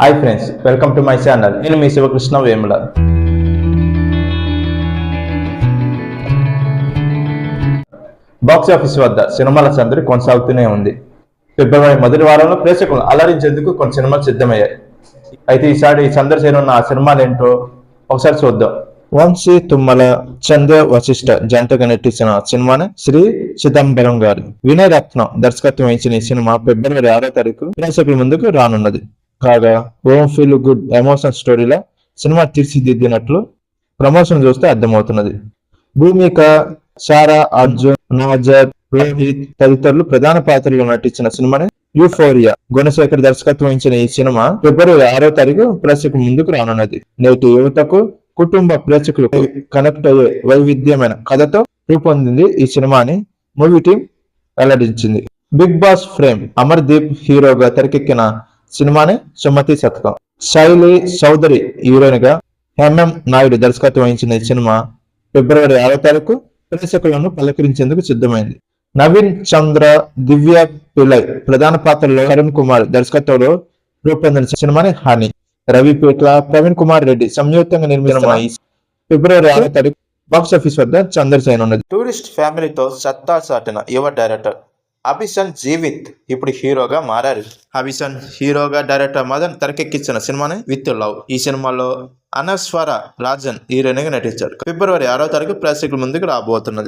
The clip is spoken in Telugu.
Hi friends, welcome to my channel. నేను మీ శివకృష్ణ వేముల. బాక్స్ ఆఫీస్ వద్ద సినిమాల సందడి కొనసాగుతూనే ఉంది. ఫిబ్రవరి మొదటి వారంలో ప్రేక్షకులను అలరించేందుకు కొన్ని సినిమాలు సిద్ధమయ్యాయి. అయితే ఈసారి ఈ సందడి చేరున్న ఆ సినిమాలు ఏంటో ఒకసారి చూద్దాం. వంశీ తుమ్మల, చంద్ర వశిష్ఠ జంటగా నటించిన సినిమానే శ్రీ చిదంబరం గారు. వినయ్ రత్నం దర్శకత్వం వహించిన ఈ సినిమా ఫిబ్రవరి 6వ తారీఖు ప్రేక్షకుల ముందుకు రానున్నది. కాగా ఓం ఫీల్ గుడ్ ఎమోషన్ స్టోరీలా సినిమా తీర్చిదిద్దినట్లు ప్రమోషన్ చూస్తే అర్థమవుతున్నది. భూమిక, సారా అర్జున్, నాజర్, రోహిత్ తదితరులు ప్రధాన పాత్రలో నటించిన సినిమానే యూఫోరియా. గుణశేఖర్ దర్శకత్వం వహించిన ఈ సినిమా ఫిబ్రవరి 6వ తారీఖు ప్రేక్షకుల ముందుకు రానున్నది. నేటి యువతకు, కుటుంబ ప్రేక్షకులకు కనెక్ట్ అయ్యే వైవిధ్యమైన కథతో రూపొందింది ఈ సినిమాని మూవీ టీం వెల్లడించింది. బిగ్ బాస్ ఫ్రేమ్ అమర్దీప్ హీరోగా తెరకెక్కిన సినిమానే సుమతి శతకం. శైలి చౌదరి హీరోయిన్ గా ఎంఎం నాయుడు దర్శకత్వం వహించిన ఈ సినిమా ఫిబ్రవరి 6వ తారీఖు ప్రేక్షకులను పలకరించేందుకు సిద్ధమైంది. నవీన్ చంద్ర, దివ్య పిల్లై ప్రధాన పాత్రలో కరుణ్ కుమార్ దర్శకత్వంలో రూపొందిన సినిమానే హాని. రవి పేట్ల, ప్రవీణ్ కుమార్ రెడ్డి సంయుక్తంగా నిర్మించిన ఫిబ్రవరి 6వ తారీఖు బాక్స్ ఆఫీస్ వద్ద సందడి చేయనున్నది. టూరిస్ట్ ఫ్యామిలీతో సత్తా చాటిన యువ డైరెక్టర్ అభిసన్ జీవిత్ ఇప్పుడు హీరోగా మారారు. అభిసన్ హీరోగా డైరెక్టర్ మదన్ తెరకెక్కించిన సినిమానే విత్ లవ్. ఈ సినిమాలో అనస్వర రాజన్ హీరోయిన్ గా నటించారు. ఫిబ్రవరి 6వ తారీఖు ప్రేక్షకుల ముందుకు రాబోతున్నది.